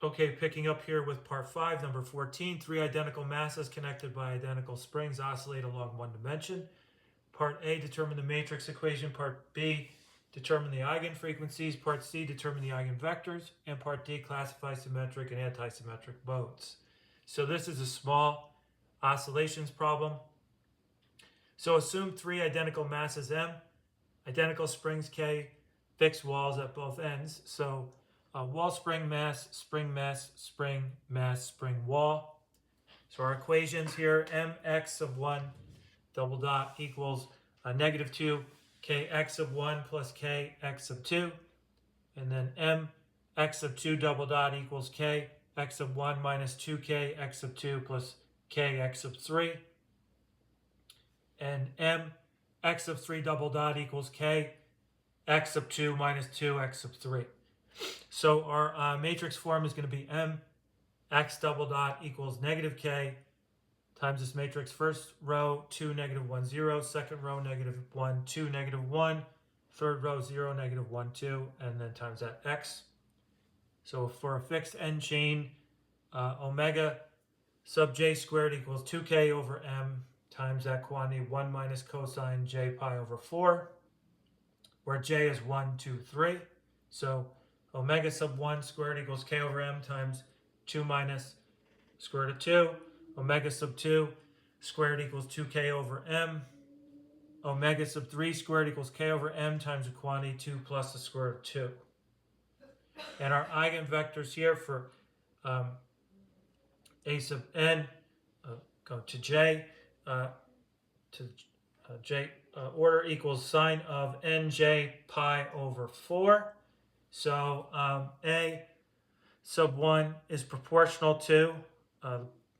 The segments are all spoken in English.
Okay, picking up here with part 5, number 14, 3 identical masses connected by identical springs oscillate along one dimension. Part A, determine the matrix equation. Part B, determine the eigenfrequencies. Part C, determine the eigenvectors. And Part D, classify symmetric and antisymmetric modes. So this is a small oscillations problem. So assume 3 identical masses M, identical springs K, fixed walls at both ends. So wall spring mass, spring mass, spring mass, spring wall. So our equations here, mx sub 1 double dot equals negative 2 kx sub 1 plus kx sub 2. And then mx sub 2 double dot equals k x sub 1 minus 2k x sub 2 plus kx sub 3. And mx sub 3 double dot equals k x sub 2 minus 2x sub 3. So our matrix form is going to be mx double dot equals negative k times this matrix. First row 2, negative 1, 0. Second row negative 1, 2, negative 1. Third row 0, negative 1, 2. And then times that x. So for a fixed n chain, omega sub j squared equals 2k over m times that quantity 1 minus cosine j pi over 4, where j is 1, 2, 3. So omega sub 1 squared equals k over m times 2 minus square root of 2. Omega sub 2 squared equals 2k over m. Omega sub 3 squared equals k over m times the quantity 2 plus the square root of 2. And our eigenvectors here for a sub n go to j order equals sine of nj pi over 4. So a sub 1 is proportional to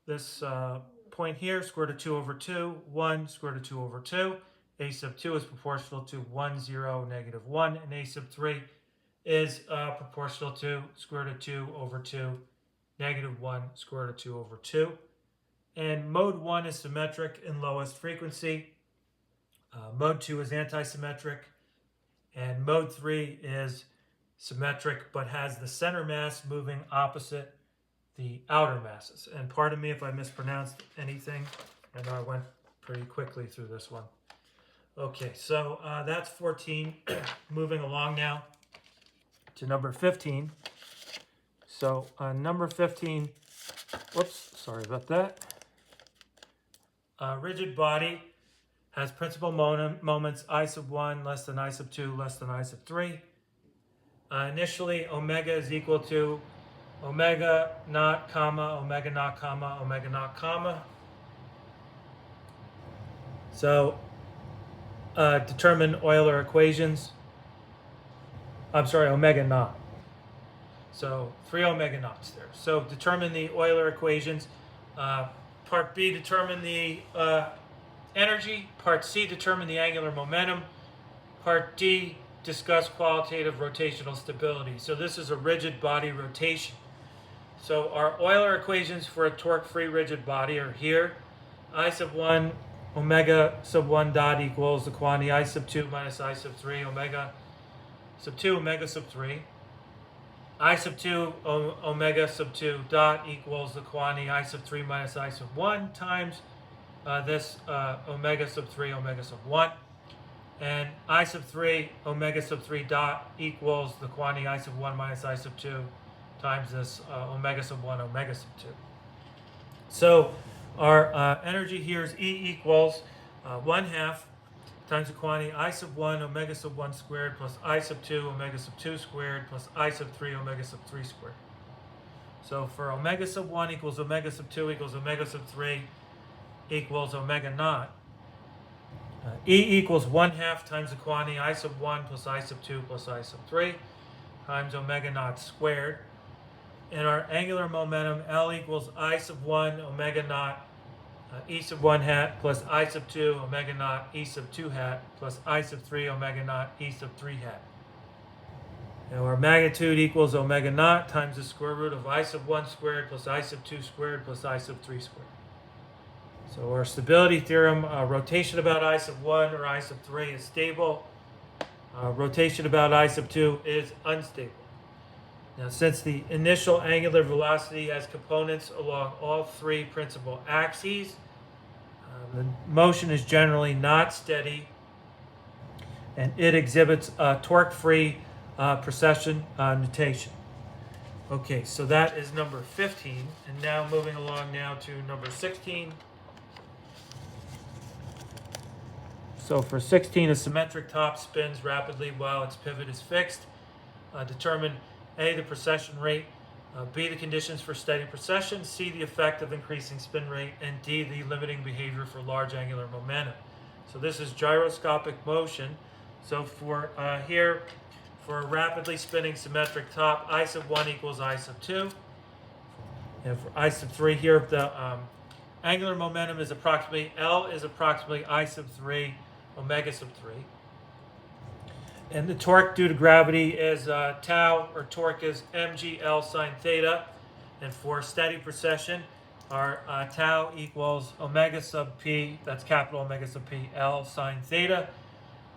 this point here, square root of 2 over 2, 1, square root of 2 over 2. A sub 2 is proportional to 1, 0, negative 1. And a sub 3 is proportional to square root of 2 over 2, negative 1, square root of 2 over 2. And mode 1 is symmetric in lowest frequency. Mode 2 is antisymmetric. And mode 3 is symmetric but has the center mass moving opposite the outer masses. And pardon me if I mispronounced anything. I know I went pretty quickly through this one. Okay, so that's 14. Moving along now to number 15. So number 15, whoops, sorry about that. Rigid body has principal moments I sub 1 less than I sub 2 less than I sub 3. Initially, omega is equal to omega naught, comma, omega naught, comma, omega naught, comma. So determine Euler equations. I'm sorry, omega naught. So 3 omega naughts there. So determine the Euler equations. Part B, determine the energy. Part C, determine the angular momentum. Part D, discuss qualitative rotational stability. So this is a rigid body rotation. So our Euler equations for a torque-free rigid body are here. I sub 1 omega sub 1 dot equals the quantity I sub 2 minus I sub 3 omega sub 2 omega sub 3. I sub 2 omega sub 2 dot equals the quantity I sub 3 minus I sub 1 times this omega sub 3 omega sub 1. And I sub 3 omega sub 3 dot equals the quantity I sub 1 minus I sub 2 times this omega sub 1 omega sub 2. So our energy here is E equals 1/2 times the quantity I sub 1 omega sub 1 squared plus I sub 2 omega sub 2 squared plus I sub 3 omega sub 3 squared. So for omega sub 1 equals omega sub 2 equals omega sub 3 equals omega naught. E equals 1/2 times the quantity I sub 1 plus I sub 2 plus I sub 3 times omega naught squared. And our angular momentum, L equals I sub 1 omega naught E sub 1 hat plus I sub 2 omega naught E sub 2 hat plus I sub 3 omega naught E sub 3 hat. Now our magnitude equals omega naught times the square root of I sub 1 squared plus I sub 2 squared plus I sub 3 squared. So our stability theorem, rotation about I sub 1 or I sub 3 is stable. Rotation about I sub 2 is unstable. Now, since the initial angular velocity has components along all three principal axes, the motion is generally not steady, and it exhibits torque-free precession notation. Okay, so that is number 15, and now moving along now to number 16. So for 16, a symmetric top spins rapidly while its pivot is fixed. Determine A, the precession rate, B, the conditions for steady precession, C, the effect of increasing spin rate, and D, the limiting behavior for large angular momentum. So this is gyroscopic motion. So for here, for a rapidly spinning symmetric top, I sub 1 equals I sub 2. And for I sub 3 here, the angular momentum is approximately, L is approximately I sub 3 omega sub 3. And the torque due to gravity is tau, or torque is mgl sine theta. And for steady precession, our tau equals omega sub p, that's capital omega sub p, L sine theta.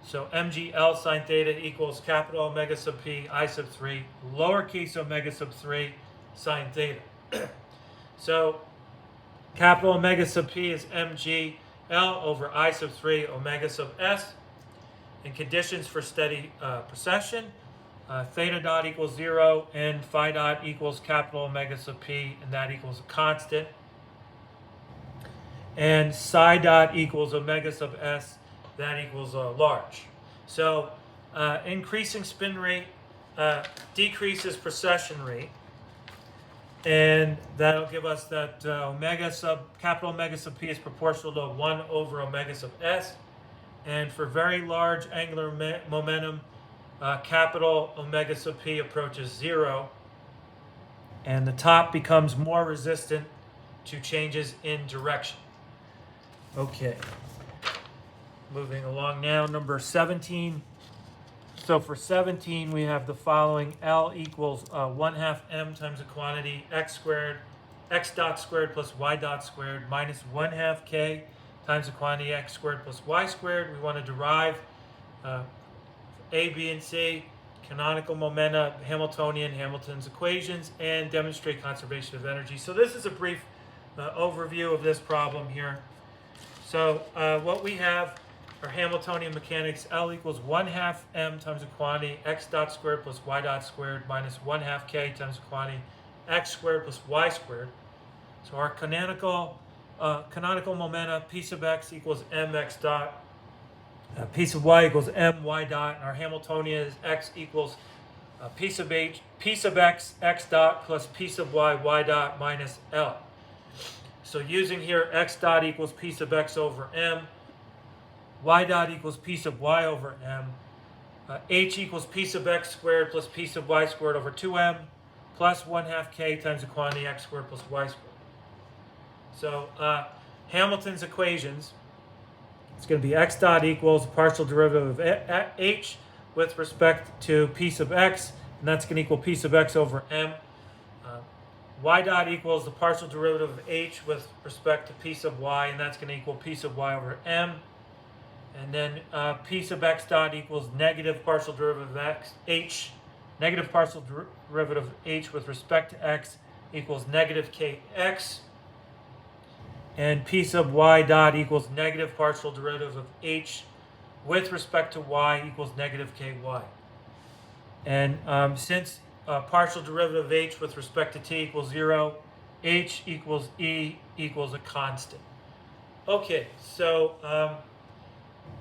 So mgl sine theta equals capital omega sub p, I sub 3, lowercase omega sub 3 sine theta. So capital omega sub p is mgl over I sub 3 omega sub s. And conditions for steady precession, theta dot equals 0 and phi dot equals capital omega sub p, and that equals a constant. And psi dot equals omega sub s, that equals large. So increasing spin rate decreases precession rate, and that'll give us that capital omega sub p is proportional to 1 over omega sub s. And for very large angular momentum, capital omega sub p approaches 0, and the top becomes more resistant to changes in direction. Okay, moving along now, number 17. So for 17, we have the following: L equals 1/2 m times the quantity x squared, x dot squared plus y dot squared minus 1/2 k times the quantity x squared plus y squared. We want to derive A, B, and C, canonical momenta, Hamilton's equations, and demonstrate conservation of energy. So this is a brief overview of this problem here. So what we have are Hamiltonian mechanics. L equals 1/2 m times the quantity x dot squared plus y dot squared minus 1/2 k times the quantity x squared plus y squared. So our canonical momenta, p sub x equals mx dot, p sub y equals my dot, and our Hamiltonian is x equals p sub x, x dot plus p sub y dot minus L. So using here, x dot equals p sub x over m, y dot equals p sub y over m, h equals p sub x squared plus p sub y squared over 2m, plus 1/2 k times the quantity x squared plus y squared. So Hamilton's equations, it's going to be x dot equals the partial derivative of h with respect to p sub x, and that's going to equal p sub x over m. Y dot equals the partial derivative of h with respect to p sub y, and that's going to equal p sub y over m. And then p sub x dot equals negative partial derivative of h, negative partial derivative of h with respect to x equals negative kx. And p sub y dot equals negative partial derivative of h with respect to y equals negative ky. And since partial derivative of h with respect to t equals 0, h equals e equals a constant. Okay, so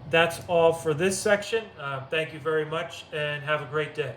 that's all for this section. Thank you very much, and have a great day.